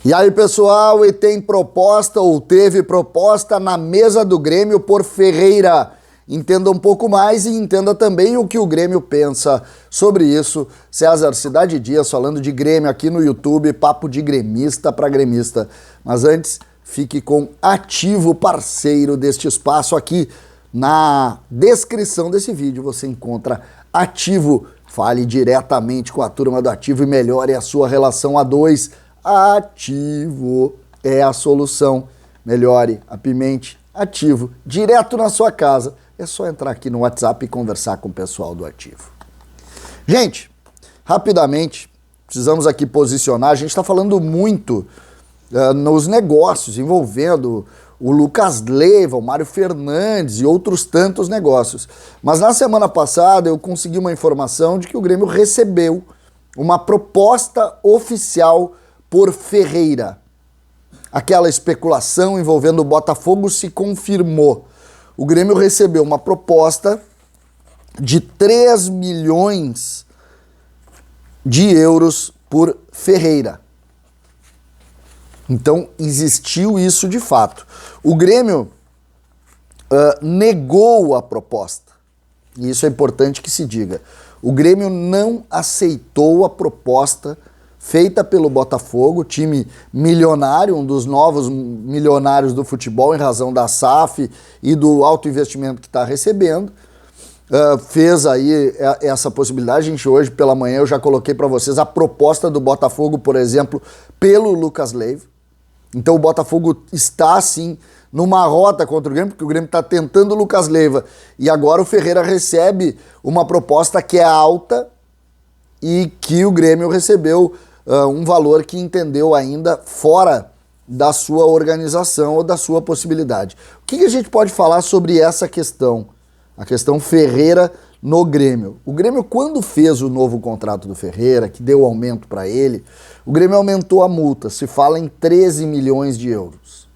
E aí, pessoal, e tem proposta ou teve proposta na mesa do Grêmio por Ferreira. Entenda um pouco mais e entenda também o que o Grêmio pensa sobre isso. César Cidade Dias falando de Grêmio aqui no YouTube, papo de gremista para gremista. Mas antes, fique com Ativo, parceiro deste espaço aqui. Na descrição desse vídeo você encontra Ativo. Fale diretamente com a turma do Ativo e melhore a sua relação a dois. Ativo é a solução. Melhore, apimente, Ativo, direto na sua casa. É só entrar aqui no WhatsApp e conversar com o pessoal do Ativo. Gente, rapidamente, precisamos aqui posicionar. A gente está falando muito nos negócios envolvendo o Lucas Leiva, o Mário Fernandes e outros tantos negócios. Mas na semana passada eu consegui uma informação de que o Grêmio recebeu uma proposta oficial por Ferreira. Aquela especulação envolvendo o Botafogo se confirmou. O Grêmio recebeu uma proposta de 3 milhões de euros por Ferreira. Então, existiu isso de fato. O Grêmio negou a proposta. E isso é importante que se diga. O Grêmio não aceitou a proposta feita pelo Botafogo, time milionário, um dos novos milionários do futebol em razão da SAF e do alto investimento que está recebendo. Fez aí essa possibilidade. Gente, hoje pela manhã eu já coloquei para vocês a proposta do Botafogo, por exemplo, pelo Lucas Leiva. Então o Botafogo está, sim, numa rota contra o Grêmio, porque o Grêmio está tentando o Lucas Leiva. E agora o Ferreira recebe uma proposta que é alta e que o Grêmio recebeu um valor que entendeu ainda fora da sua organização ou da sua possibilidade. O que a gente pode falar sobre essa questão? A questão Ferreira no Grêmio. O Grêmio, quando fez o novo contrato do Ferreira, que deu aumento para ele, o Grêmio aumentou a multa. Se fala em 13 milhões de euros.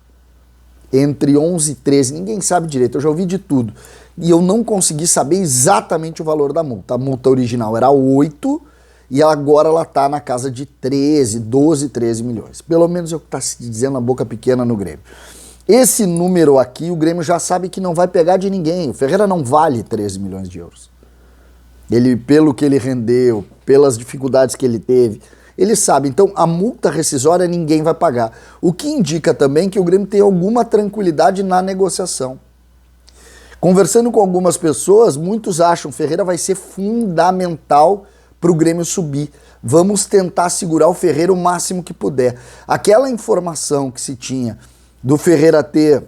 Entre 11 e 13, ninguém sabe direito, eu já ouvi de tudo. E eu não consegui saber exatamente o valor da multa. A multa original era 8 e agora ela está na casa de 13, 12, 13 milhões. Pelo menos é o que está se dizendo na boca pequena no Grêmio. Esse número aqui, o Grêmio já sabe que não vai pegar de ninguém. O Ferreira não vale 13 milhões de euros. Ele, pelo que ele rendeu, pelas dificuldades que ele teve, ele sabe. Então, a multa rescisória ninguém vai pagar. O que indica também que o Grêmio tem alguma tranquilidade na negociação. Conversando com algumas pessoas, muitos acham que Ferreira vai ser fundamental para o Grêmio subir. Vamos tentar segurar o Ferreira o máximo que puder. Aquela informação que se tinha do Ferreira ter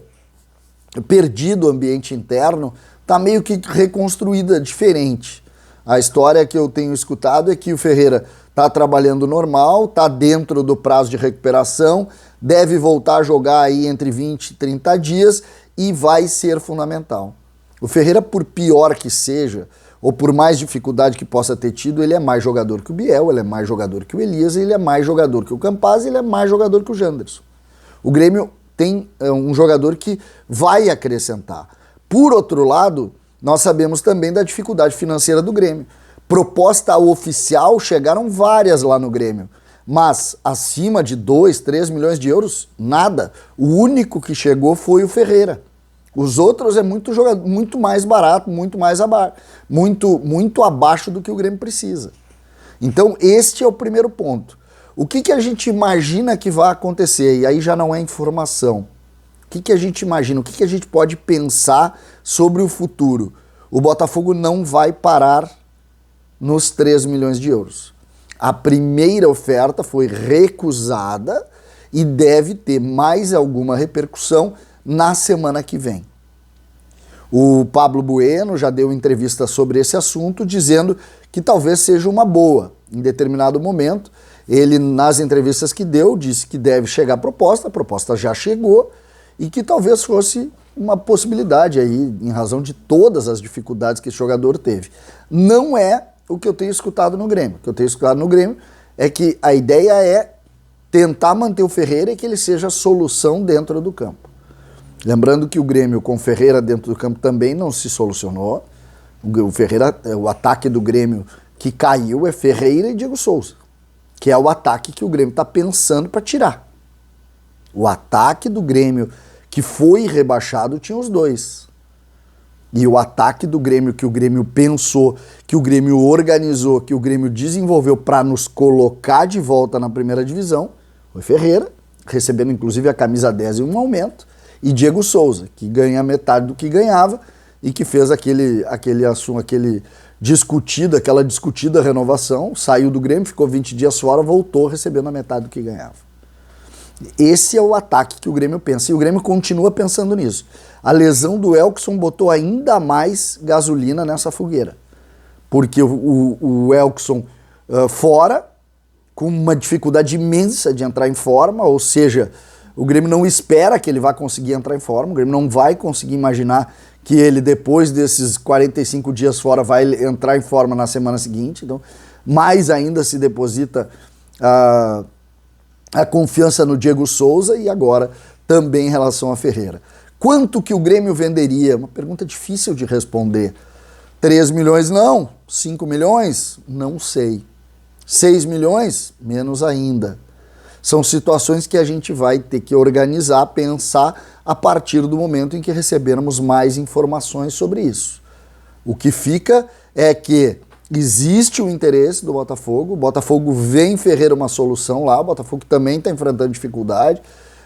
perdido o ambiente interno está meio que reconstruída diferente. A história que eu tenho escutado é que o Ferreira está trabalhando normal, está dentro do prazo de recuperação, deve voltar a jogar aí entre 20 e 30 dias e vai ser fundamental. O Ferreira, por pior que seja, ou por mais dificuldade que possa ter tido, ele é mais jogador que o Biel, ele é mais jogador que o Elias, ele é mais jogador que o Campaz, ele é mais jogador que o Janderson. O Grêmio tem um jogador que vai acrescentar. Por outro lado, nós sabemos também da dificuldade financeira do Grêmio. Proposta oficial, chegaram várias lá no Grêmio, mas acima de 2, 3 milhões de euros, nada. O único que chegou foi o Ferreira. Os outros é muito mais barato, muito abaixo do que o Grêmio precisa. Então, este é o primeiro ponto. O que a gente imagina que vai acontecer? E aí já não é informação. O que a gente imagina? O que a gente pode pensar sobre o futuro? O Botafogo não vai parar nos 3 milhões de euros. A primeira oferta foi recusada e deve ter mais alguma repercussão na semana que vem. O Pablo Bueno já deu entrevista sobre esse assunto, dizendo que talvez seja uma boa. Em determinado momento, ele, nas entrevistas que deu, disse que deve chegar a proposta já chegou, e que talvez fosse uma possibilidade aí, em razão de todas as dificuldades que esse jogador teve. Não é o que eu tenho escutado no Grêmio. O que eu tenho escutado no Grêmio é que a ideia é tentar manter o Ferreira e que ele seja a solução dentro do campo. Lembrando que o Grêmio com Ferreira dentro do campo também não se solucionou. O Ferreira, o ataque do Grêmio que caiu é Ferreira e Diego Souza, que é o ataque que o Grêmio está pensando para tirar. O ataque do Grêmio, que foi rebaixado, tinha os dois. E o ataque do Grêmio, que o Grêmio pensou, que o Grêmio organizou, que o Grêmio desenvolveu para nos colocar de volta na primeira divisão, foi Ferreira, recebendo inclusive a camisa 10 e um aumento, e Diego Souza, que ganha metade do que ganhava e que fez aquela discutida renovação, saiu do Grêmio, ficou 20 dias fora, voltou recebendo a metade do que ganhava. Esse é o ataque que o Grêmio pensa, e o Grêmio continua pensando nisso. A lesão do Elkson botou ainda mais gasolina nessa fogueira, porque o Elkson fora, com uma dificuldade imensa de entrar em forma, ou seja, o Grêmio não espera que ele vá conseguir entrar em forma, o Grêmio não vai conseguir imaginar que ele, depois desses 45 dias fora, vai entrar em forma na semana seguinte. Então, mais ainda se deposita a confiança no Diego Souza e agora também em relação a Ferreira. Quanto que o Grêmio venderia? Uma pergunta difícil de responder. 3 milhões não, 5 milhões? Não sei. 6 milhões? Menos ainda. São situações que a gente vai ter que organizar, pensar a partir do momento em que recebermos mais informações sobre isso. O que fica é que existe o interesse do Botafogo, o Botafogo vê em Ferreira uma solução lá, o Botafogo também está enfrentando dificuldade.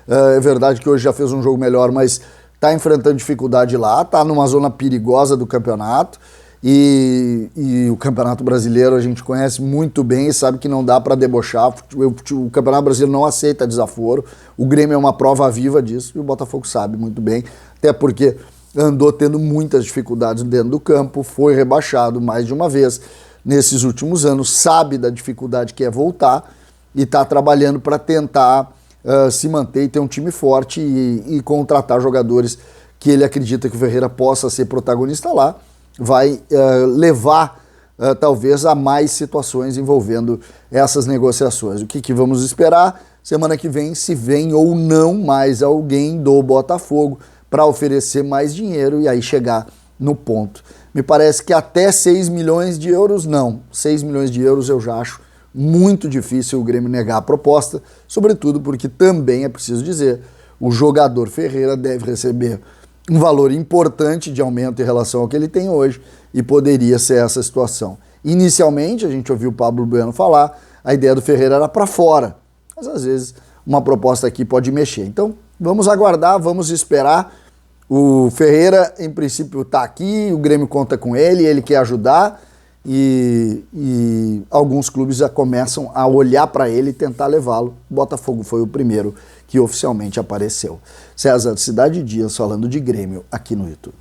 É verdade que hoje já fez um jogo melhor, mas está enfrentando dificuldade lá, está numa zona perigosa do campeonato. E o Campeonato Brasileiro a gente conhece muito bem e sabe que não dá para debochar. O Campeonato Brasileiro não aceita desaforo. O Grêmio é uma prova viva disso e o Botafogo sabe muito bem, até porque andou tendo muitas dificuldades dentro do campo, foi rebaixado mais de uma vez nesses últimos anos, sabe da dificuldade que é voltar e está trabalhando para tentar se manter e ter um time forte e contratar jogadores que ele acredita que o Ferreira possa ser protagonista lá. Vai levar talvez a mais situações envolvendo essas negociações. O que vamos esperar? Semana que vem, se vem ou não mais alguém do Botafogo para oferecer mais dinheiro e aí chegar no ponto. Me parece que até 6 milhões de euros, não. 6 milhões de euros eu já acho muito difícil o Grêmio negar a proposta, sobretudo porque também é preciso dizer, o jogador Ferreira deve receber um valor importante de aumento em relação ao que ele tem hoje e poderia ser essa situação. Inicialmente, a gente ouviu o Pablo Bueno falar, a ideia do Ferreira era para fora, mas às vezes uma proposta aqui pode mexer. Então, vamos aguardar, vamos esperar. O Ferreira, em princípio, está aqui, o Grêmio conta com ele quer ajudar e alguns clubes já começam a olhar para ele e tentar levá-lo. O Botafogo foi o primeiro que oficialmente apareceu. César, Cidade Dias falando de Grêmio aqui no YouTube.